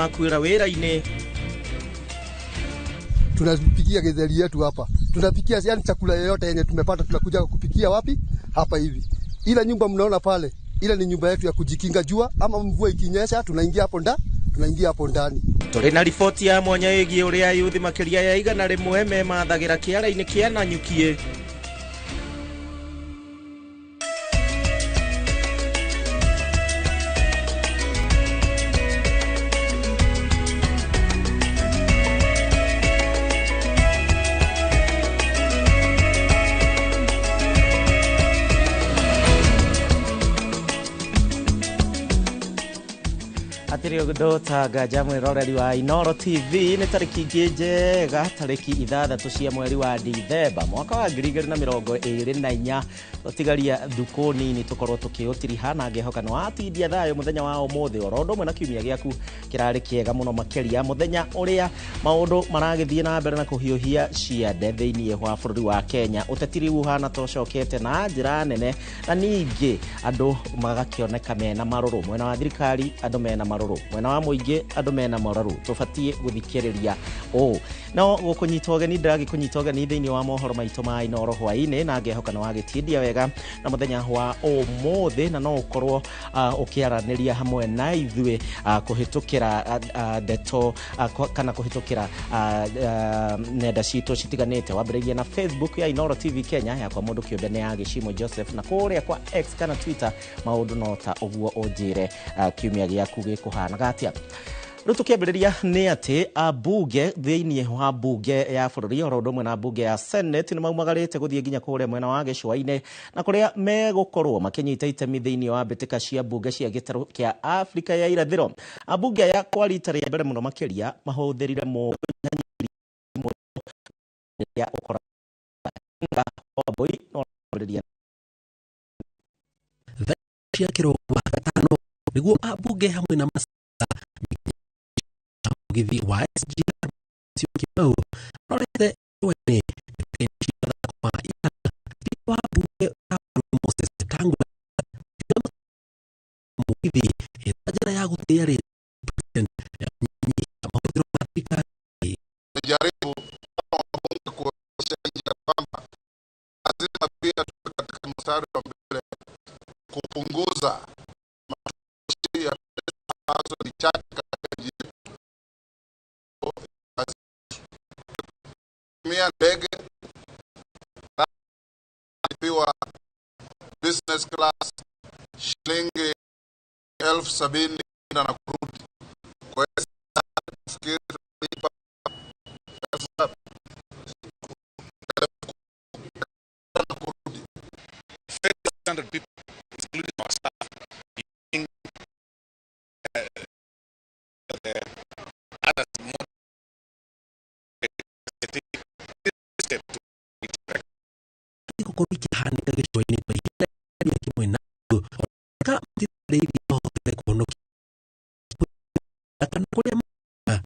makwira wira-ini. Tunapikia githeri yetu hapa. Tunapikia yani chakula yoyote yenye tumepata tunakuja kupikia wapi? Hapa hivi. Ila nyumba mnaona pale, ila ni nyumba yetu ya kujikinga jua ama mvua ikinyesha tunaingia hapo ndani. Turi na ripoti ya mwanya igi uria yuthi makiria ya 100 me mathagira kiara-ini kia Nanyuki. Atirio gudota gajamwe roreri wa Inoro TV ni tariki njega tariki 6 cia mweri wa Dithemba mwaka wa 2024 totigaria thukuni ni tukorwo tukiotiriha na ngehoka no atindia thayo muthenya wa umuthi orondo mwe na kiumia giaku kirari kiega muno makeria muthenya uria maundu maragithie na mbere na kuhiuhia ciande thiini wa bururi wa Kenya utetiri uhana tocokete na njira nene na ningi andu magakioneka mena maruru mwena wa thirikari andu mena maruru mwena wa muingi andu mena maruru tubatie guthikiriria no gukunyitwo geni ndiragi kunyitwo geni thiini wa mohoro maito ma Inoro hwaini na ngehoka no agitindia wega na muthenya wa umuthi na no ukorwo ukiaraniria hamwe na ithue kuhitukira deto kana kuhitukira nenda citu citiganite wambiririe na Facebook ya Inoro TV Kenya ya kwa mundu kiumbe ya Gishimo Joseph na kuria kwa X kana Twitter maundu nota uguo ujire kiumia giaku gikuhana gatia. Rutukiambiriria ni ati abunge thiini wa bunge ya bururi orondo mwena bunge ya Senate ni maumagarite guthie nginya kuria mwena wa Gicua-ini na kuria megukorwo makinyita itemi thiini wa mbitika cia bunge cia gitaro kia Afrika ya irathiro. Abunge ya kwalita ria mbere muno makiria mahuthirire mu ya ukora oboi no biriria thia kirogo gatano niguo abunge hamwe na githi wa SGR sio kibao rolete wene kenshida kwa ina wa bunge Moses Tangu mugithi tajira ya guthiari president ya mahudro Afrika jaribu kuonyesha kwamba lazima pia katika mstari wa mbele kupunguza matumizi ya pesa ambazo ni chache ndege alipiwa business class shilingi 70,000 na kurudi. Kwa hiyo nafikiri tulipa pesa na kurudi 100 people including our staff being the other kukoriki hanika Gicua-ini kwa hila kimwe na ka mtitreidi hote kuonoki kana kuria na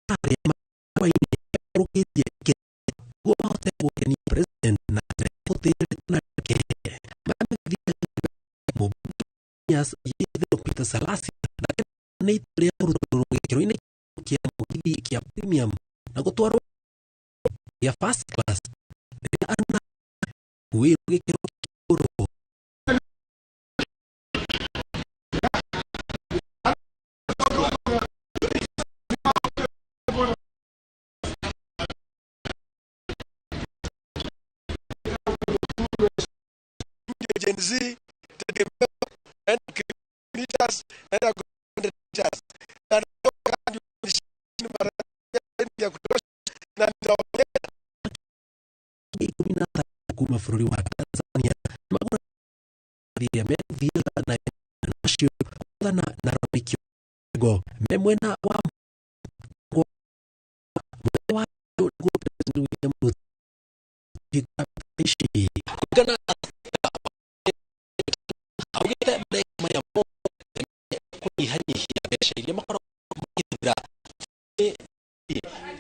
kare kwa ini rukiti ke go hote ni president na hote na ke mama vile mo yas yidho Peter Salasi na ne tria ruto Gicua-ini kia mugithi kia premium na gutwaro ya first class ana we get Gen Z and creators and creators and kuma fururi wa Tanzania magura ya medvia na nashio na rafiki go memwena wa go wa go president ya muziki kana awita black maya mo kuni hani ya besha ile makoro kidra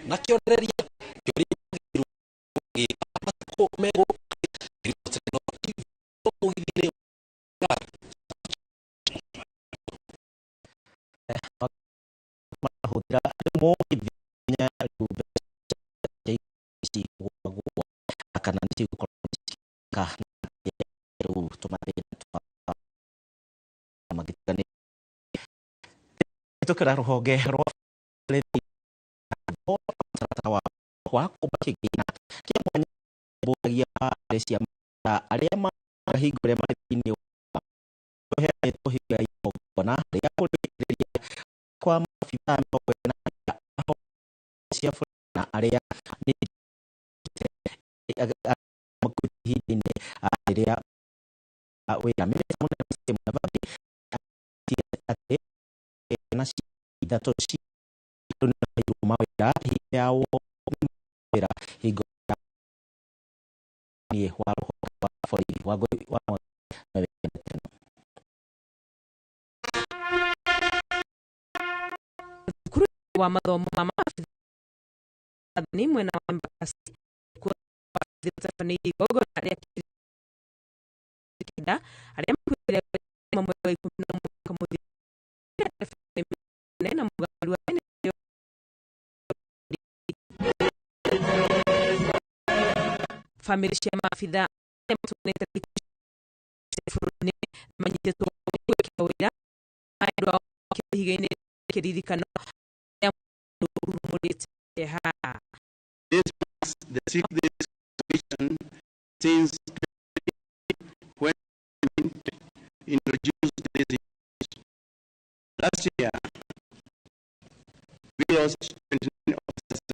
na kioreria ko mego hũthĩra mo ithenya rũbe ci gũgwa kana nĩ cigũkorwo ka rĩu tũmathĩna twa magĩtane tũkĩra rũhonge rwa wa kũmakĩgĩna kĩa mwanya mbũgagia cia arĩa mahingũre marĩ thĩinĩ wa tũhiga igongona rĩa kũrĩkĩrĩria kwa maabitha cia bũrũri na arĩa nĩ ihinda-inĩ rĩrĩa wĩra mĩnĩsta mũnene Musalia Mudavadi atĩ na ithatũ cia mawĩra hĩndĩ ya wĩra hingo wa rũhonge rwa borithi thukuru wa mathomo ma maabitha ni mwena wa Embakasi kuathirĩte igongona rĩa kĩnda arĩa makuĩrĩire mamwe wa 11 mwaka mũthia na mũgarũ wa famĩlĩ cia maabitha matũnĩte bũrũri-inĩ manyitĩtwo gwĩka wĩra andũ ao kĩhiga-inĩ kĩririkano ya rũrũmũrĩte This marks the 6th day celebration since when introduced this event. Last year, we lost 29 officers.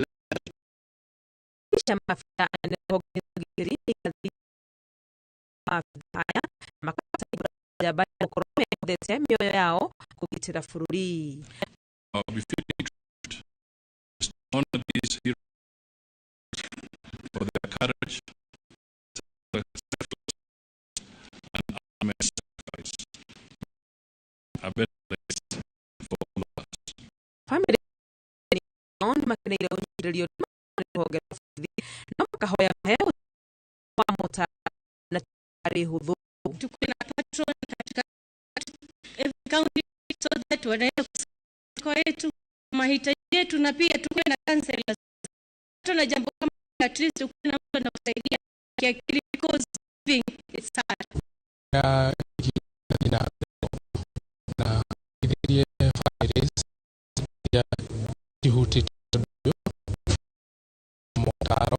Honor these heroes for their courage, and armed sacrifice. A better place for all of us. Family on makanira unyirilio rũhonge rwa borithi no makahoya maheo kwa mota na tarĩ hũthũ. Tukuwe na patron katika every county so that wanaenda kwa yetu mahitaji yetu, na pia tukuwe na counselors. Tuna jambo kama at least tukuwe na mtu anakusaidia kiakili because living is hard. Na idhirie families ya juhudi motaro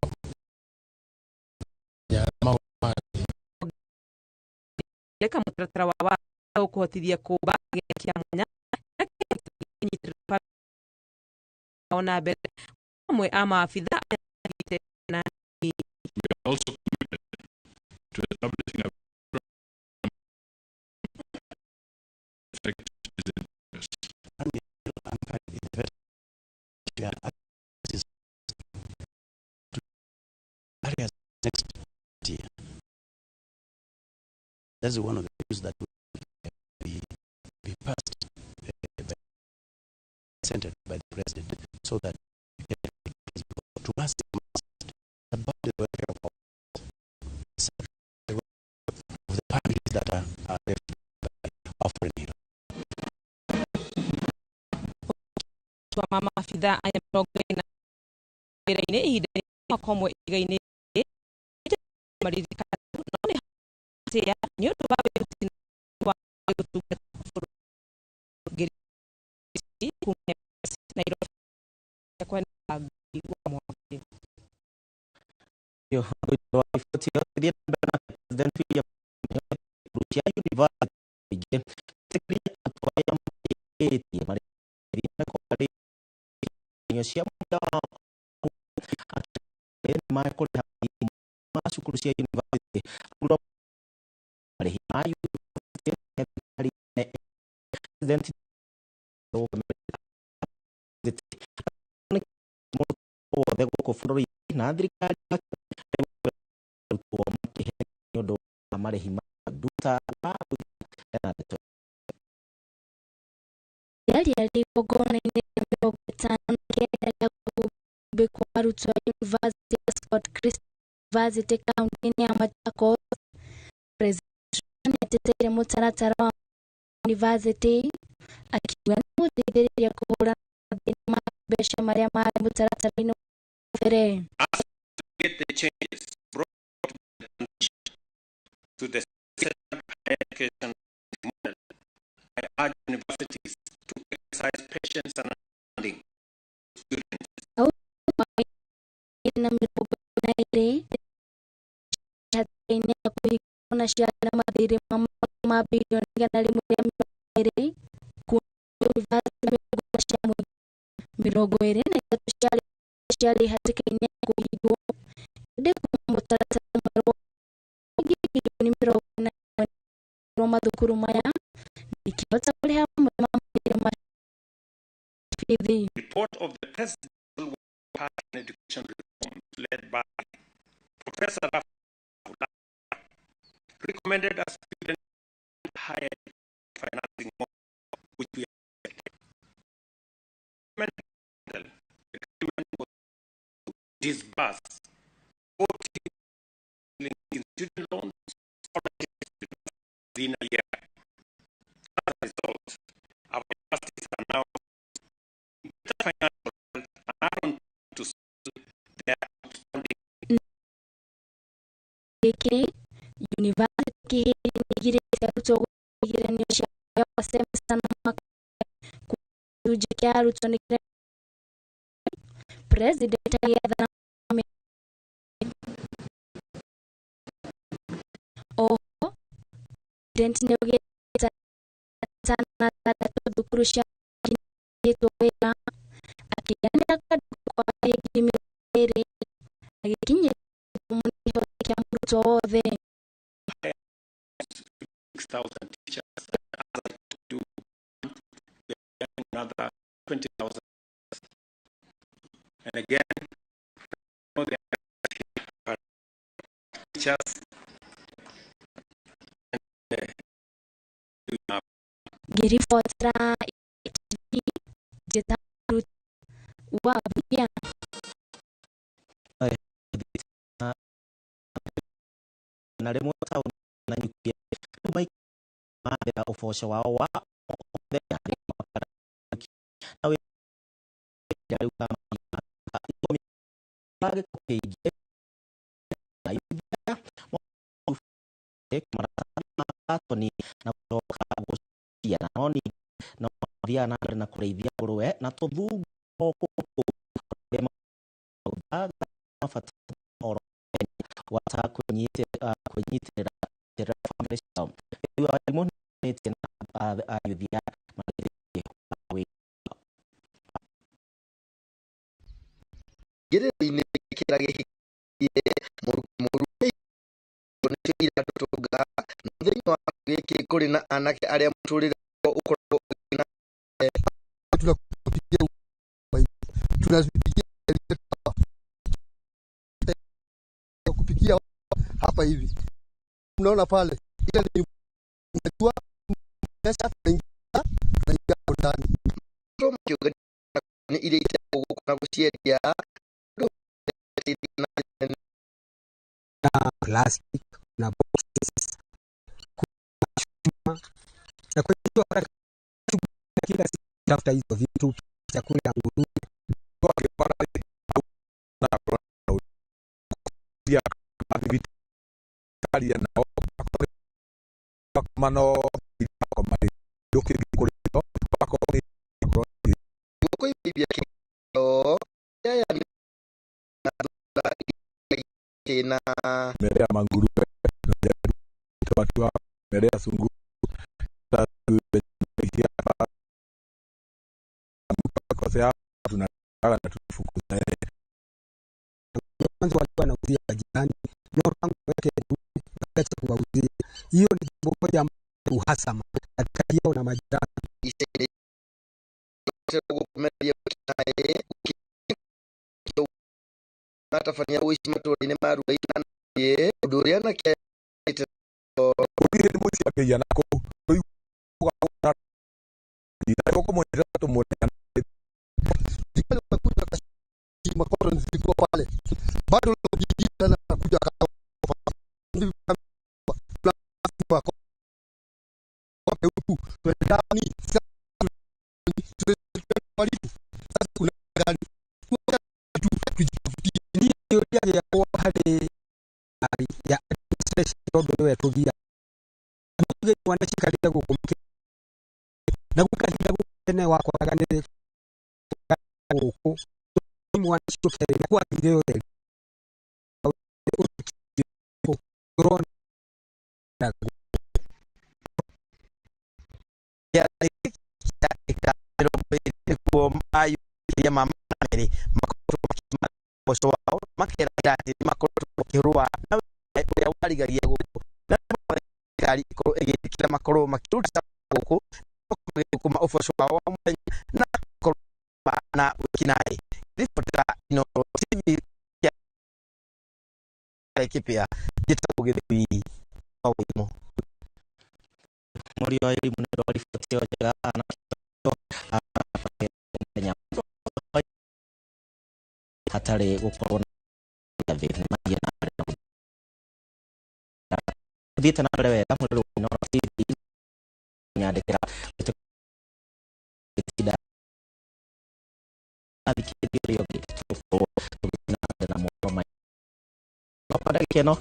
ya maumani leka mũtaratara wa ũkũhotithia kũmba kĩa mwanya ona mbere amwe a maabitha na We are also committed to establishing a effective citizen next year. That's one of the things that will be passed, centered by the president, so that to us about the welfare of the families that are left by offering here. Mama maabitha aya mĩrongo wĩra-inĩ ihinda mwaka ũmwe iga-inĩ maririkano no nĩ hatĩa nĩ ũndũ wa wĩruti wa gũtungata bũrũri kuma Nairobi kwa nĩ wa mwaka yo wa riboti yo thĩria mbere na president ya Rusia University tekria atwaya mĩĩtie marĩ na kwarĩ cia muda ma kũrĩha cukuru cia university marĩhi ma president wothe gũkũ bũrũri-inĩ na thirikari arutwo makĩhe nĩ ũndũ wa marĩhi ma nduta rĩarĩ igongona-inĩ rĩa 50 rĩa kũmbĩkwo arutwo a University of Scott Christ University kaunti-inĩ ya Machakos. President nĩateteire mũtaratara wa university akiuga nĩ gũteithĩrĩria kũhũrana na besha Maria Mara Mutaratarino Fere. Get the changes brought to the higher education model. I urge universities to exercise patience and understanding students. Na mirobaire hatene kuhikona shara madire mama bilioni ganali mure ku university na shamu mirogoire na shari hatikene kuhigo de kumutata maro bilioni mirogona Roma dukuru maya ikipata kule hapo mama fidhi Report of the Presidential Party in Education Reform led by Professor Rafa recommended a student higher financing model, which we accepted. The government was to disburse 40 in student loans within a year. As a result, our universities are now financial and to their outstanding. University gire kutoka gire ni shaka wasema sana kujikia rutoni president aliyadhana president ne sana tatu kurusha yetu wela akienda kwa yegimi ere akinye umuntu ya mruto the 6,000 teachers to another 20,000. And again, teachers giri fotra jetaru wa bia na rimwe tauni na nyukia mai mathera uboco wao wa nawe ndari kama bage kupigia na ivya maratoni na kutoka gucia na noni na thia na kureithia ngurwe na tuthugu wata kunyitira family system iwa walimu niti na ayuthia gerero-inĩ kĩrĩa gĩhikie mũrũ nĩcio iratutunga na thĩinĩ wa gĩkĩ kũrĩ na anake arĩa mũtũrĩre ũkoragwo kupikia hapa hivi, mnaona pale, ile ni unajua pesa tunaingia ndani ni ile itakuwa kushia na plastic na boxes na kwa hiyo kila siku tafuta hizo vitu chakula ya nguruwe pia vitu kali na mano kwa mali doke kule pako kwa bibi yake ya na melea manguruwe watu melea sungu kwa sababu tunataka na tufukuza mwanzo walikuwa wanauzia jirani ndio tangu weke wakati kuwauzia. Hiyo ni jambo moja uhasama kati yao na majirani. atafanya wishi matũũra-inĩ ma Ruai ye ũndũ ũrĩa anake ukire ni mwisi akeia nako ugaona ndio kwa mmoja tu mmoja makoto zilikuwa pale bado leo tena kuja kwa huku ndani sasa ya kwa hali ya administration ndio wetu gira ndio wanashikalia gukumke na gukagira gukene wako aganire uko mu wanashikalia kwa video yote ya ayu ya mama nere makoto makoto wao makera dati makoto kirua na ya waligaria guko na gari ko egekira makoro makiruta guko kuma ofisho wao na ko na kinai ripota no tv ya ekipia gitagugithii au imo muri wa elimu ndo alifuatia jaga ana hatari gukorwo na thina na thita na mbere wega muri no TV nyandikira tida abikirio gito na muno mai no pada keno